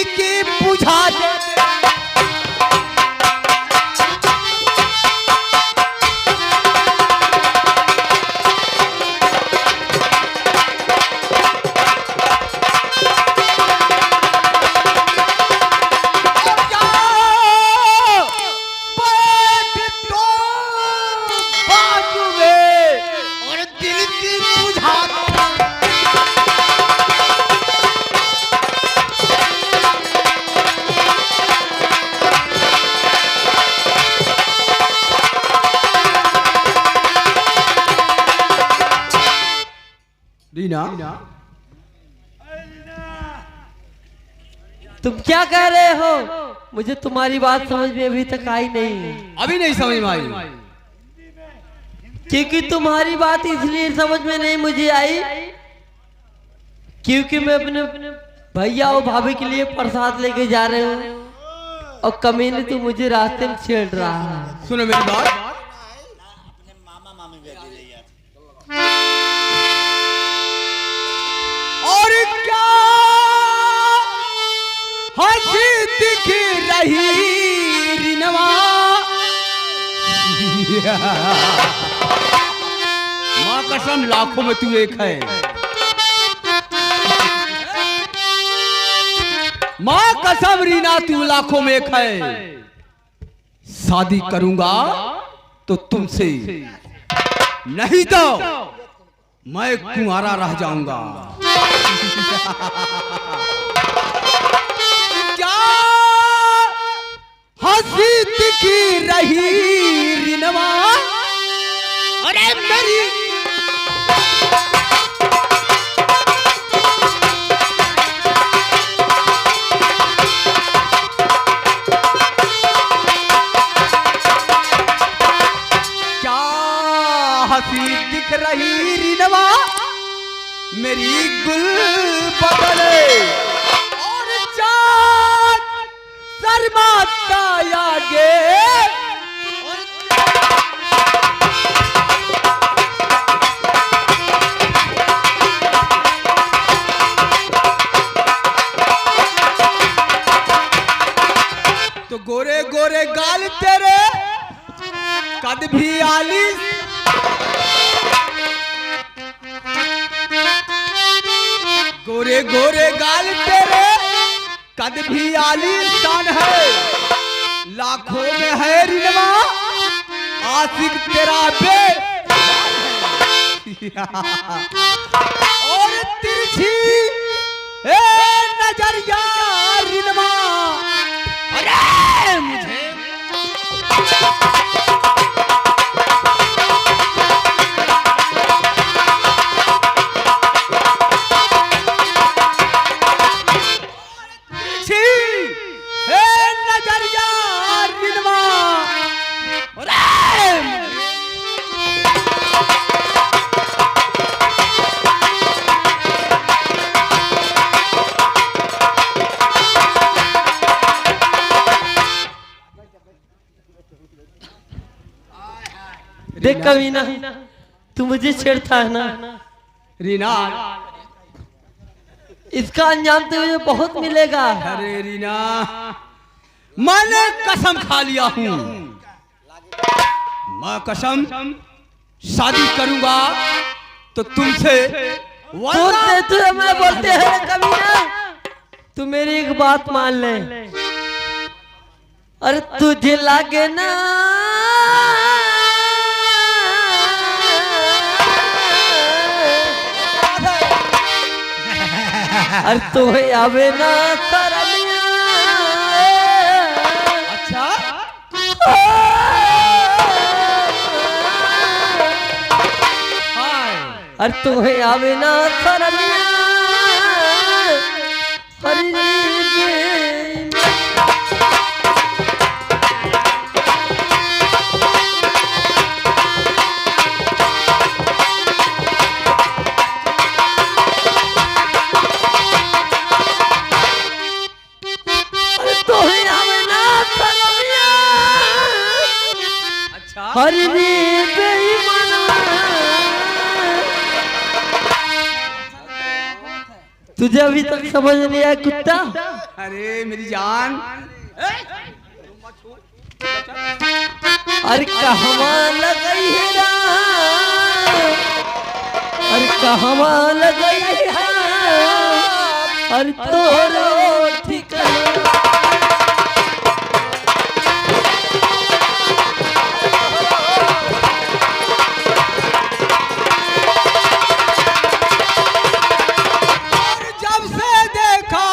की बुझा दे। रीना, तुम क्या कह रहे हो? मुझे तुम्हारी बात समझ में अभी तक आई नहीं। अभी नहीं समझ में आई? क्योंकि तुम्हारी बात इसलिए समझ में नहीं मुझे आई क्योंकि मैं अपने भैया और भाभी के लिए प्रसाद लेके जा रहे हूँ और कमीने तू मुझे रास्ते में छेड़ रहा है। सुनो मेरी बात। और क्या हंसी दिख रही रिनवा, माँ कसम लाखों में तू एक है। माँ कसम रीना तू लाखों में एक है। शादी करूंगा तो तुमसे, नहीं तो मैं कुंवारा रह जाऊंगा। क्या हंसी दिखी रही रिनवा, अरे मेरी क्या हंसी दिख रही रिनवा, मेरी गुल बदले और चाँद शर्माता आगे। तो गोरे गोरे गाल तेरे कद भी आलिस, गोरे गोरे गाल तेरे कद भी आलीशान है। लाखों में है रिनवा आशिक तेरा बे और तिरछी नजरिया रिनवा, अरे मुझे नजरिया रिनवा, देख कमीना, तू मुझे छेड़ता है ना रीना, इसका अंजाम तुझे बहुत मिलेगा। अरे रीना, मैंने कसम खा लिया हूँ, मैं कसम शादी करूंगा तो तुमसे। बोलते तुझे मैं बोलते हैं कमीना, तू मेरी एक बात मान ले। अरे तुझे लागे ना अरे तो आवे ना तरमिया। अच्छा अरे तो आवे ना तरमिया। हरी बेईमाना, तुझे अभी तक समझ नहीं आया कुत्ता? अरे मेरी जान, अरे कहवा लगई है राम, अरे कहवा लगई है, अरे तोरो ठिकाना। जब से देखा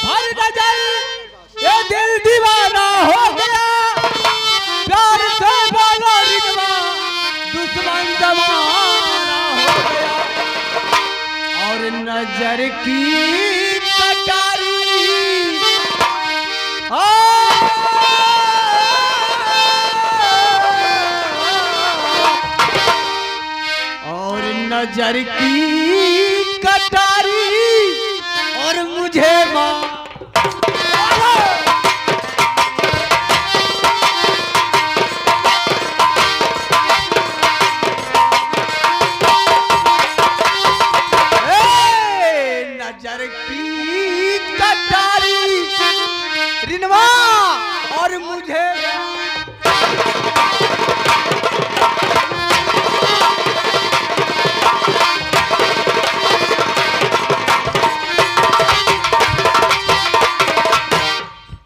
भर नजर ये दिल दीवाना हो गया, प्यार से बोलो रिश्ता दुश्मन जमाना हो गया, और नजर की कटारी और नजर की कटारी और मुझे माँ नजर की कटारी रिनवा और मुझे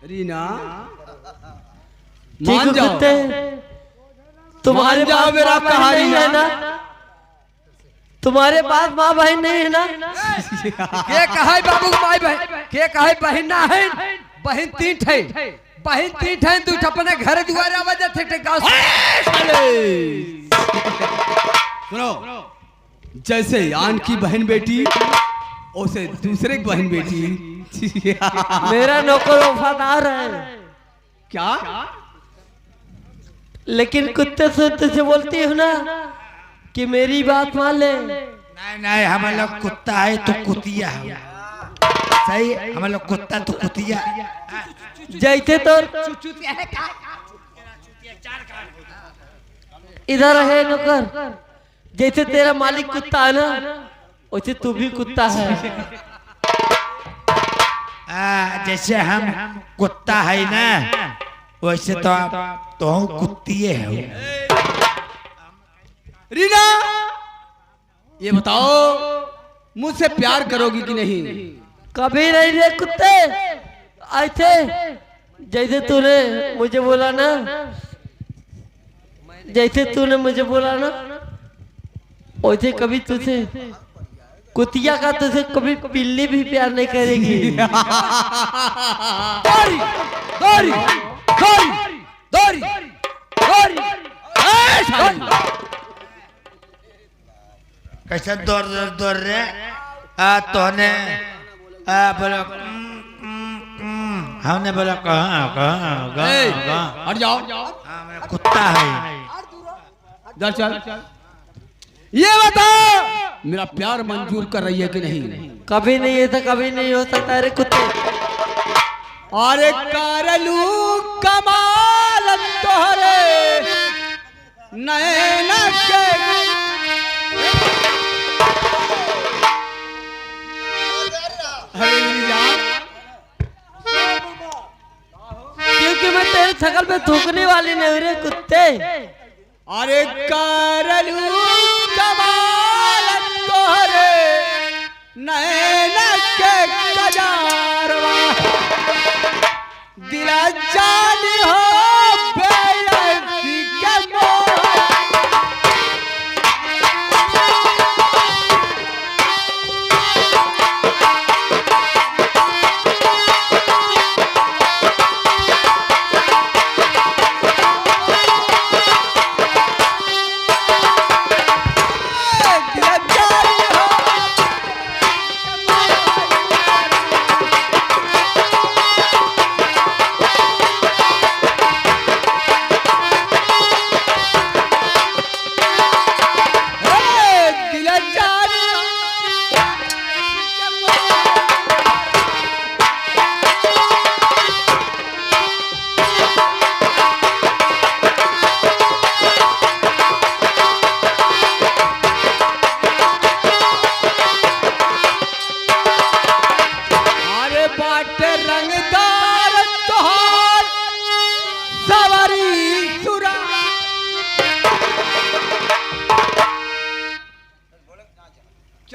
रीना मान जाओ, तुम्हारे मान जाओ पास मेरा माँ बहन नहीं कहानी है ना, तुम्हारे पास माँ बहन नहीं है ना। के कहे बाबू माई बहन, के कहे बहन ना है, बहन तीन थे, बहन तीन थे, तू अपने घर दुआरे आवाज थे गाँव सुनो, जैसे यान की बहन बेटी उसे दूसरे की बहन बेटी। मेरा नौकर वफादार है, क्या? लेकिन कुत्ते से तुझे बोलती हूँ ना कि मेरी बात मान ले। नहीं नहीं, हम लोग कुत्ता है तो कुतिया है, सही, हम लोग कुत्ता तो कुतिया। जैसे तो इधर है नौकर, जैसे तेरा मालिक कुत्ता है ना, वैसे तू भी कुत्ता है। जैसे हम कुत्ता है ना, वैसे तो हम कुत्तिए है। रीना ये बताओ, मुझसे प्यार करोगी कि नहीं? कभी नहीं रे कुत्ते, ऐसे जैसे तूने मुझे बोला ना, जैसे तूने मुझे बोला ना, वैसे कभी तुझे कुतिया का तुझे कभी पिल्ली भी प्यार नहीं करेगी। दौरी दौरी दौरी दौरी दौरी कैसे दौड़ दौड़ दौड़ रहे तोने बोला हमने बोला कहाँ कहाँ कहाँ हट जाओ, मेरा कुत्ता है। इधर चल। ये बताओ मेरा प्यार मंजूर कर रही है कि नहीं? कभी नहीं है तो कभी नहीं हो सकता रे कुत्ते। अरे करलू कमाल तोहरे नैन के, क्योंकि मैं तेरे शकल पे थूकने वाली नहीं रे कुत्ते। अरे करलू कमाल तोहरे नैन के कजारवा, दिला जानी हो बेअर्जी के मोह।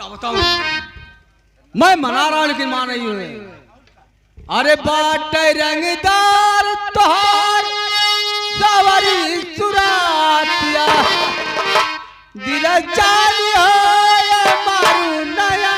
बताऊं मैं मनारायण की मां नहीं हूं। अरे बाट रंगदार तोहार सवारी सुरातिया दिल जानी हो मारू नया।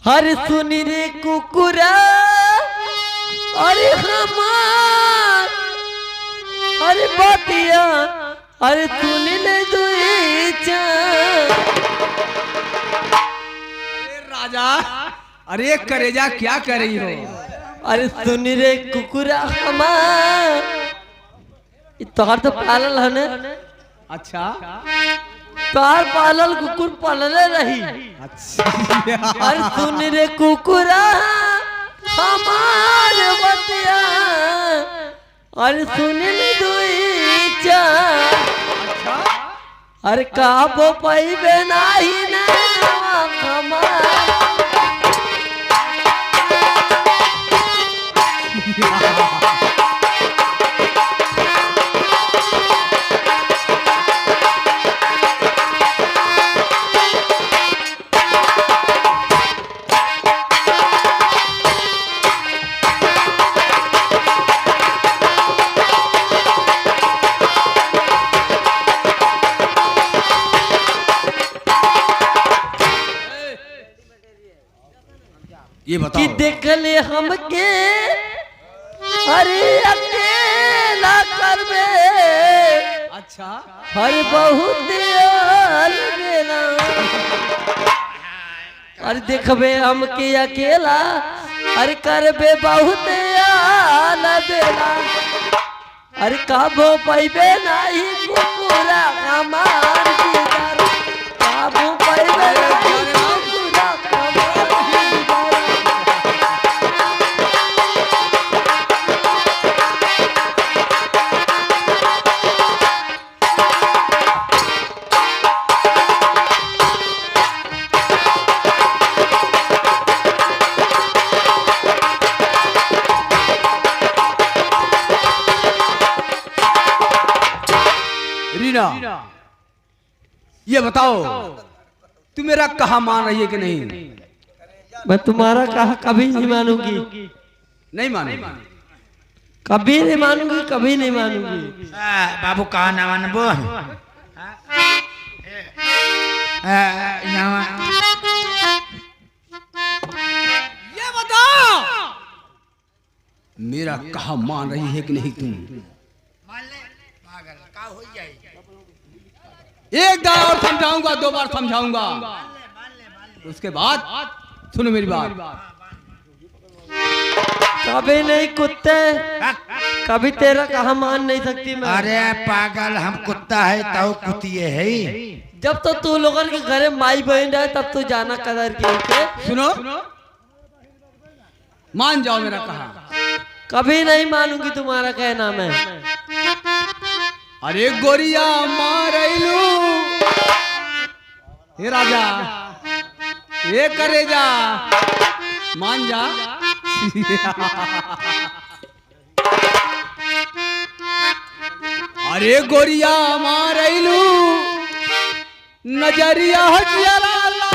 अरे सुनी रे कुकुरा अरे हमार अरे बतिया अरे सुनी ले दुईचा। अरे राजा अरे करेजा क्या कर रही हो? अरे सुनी रे कुकुरा हमार तोहर तो पालल है ने। अच्छा तोहर पालल कुकुर पालले रही। अच्छा अरे सुन रे कुकुरा हमार बतिया अरे सुन ले दुईचा। अरे काबो पैबे नाही ना हमार। ये बताओ कि देख ले हमके अरे अकेला करबे। अच्छा अरे बहुत अलबेला अरे देखबे हमके अकेला अरे करबे बहुत अलबेला। अरे काबो पैबे नहीं कुकुरा हमार दीदार। काबो पैबे नहीं कुकुरा हमार दीदार। रीना ये बताओ तू मेरा कहा मान रही है कि नहीं? मैं तुम्हारा कहा कभी नहीं मानूंगी। नहीं माने कभी नहीं मानूंगी कभी नहीं मानूंगी। बाबू कहा ना मानबो ये बताओ मेरा कहा मान रही है कि नहीं तुम? एक बार और समझाऊंगा, 2 बार समझाऊंगा, उसके बाद सुनो मेरी बात। कभी नहीं कुत्ते कभी तेरा कहा मान नहीं सकती मैं। अरे पागल हम कुत्ता है तो कुतिए है। जब तो तू लोगों के घरे माई बहन रहे तब तू जाना कदर की उसे। सुनो मान जाओ मेरा कहा। कभी नहीं मानूंगी तुम्हारा कहना मैं। अरे गोरिया मारैलू हे राजा ये करेजा मान जा। अरे गोरिया मारैलू नजरिया जरा ला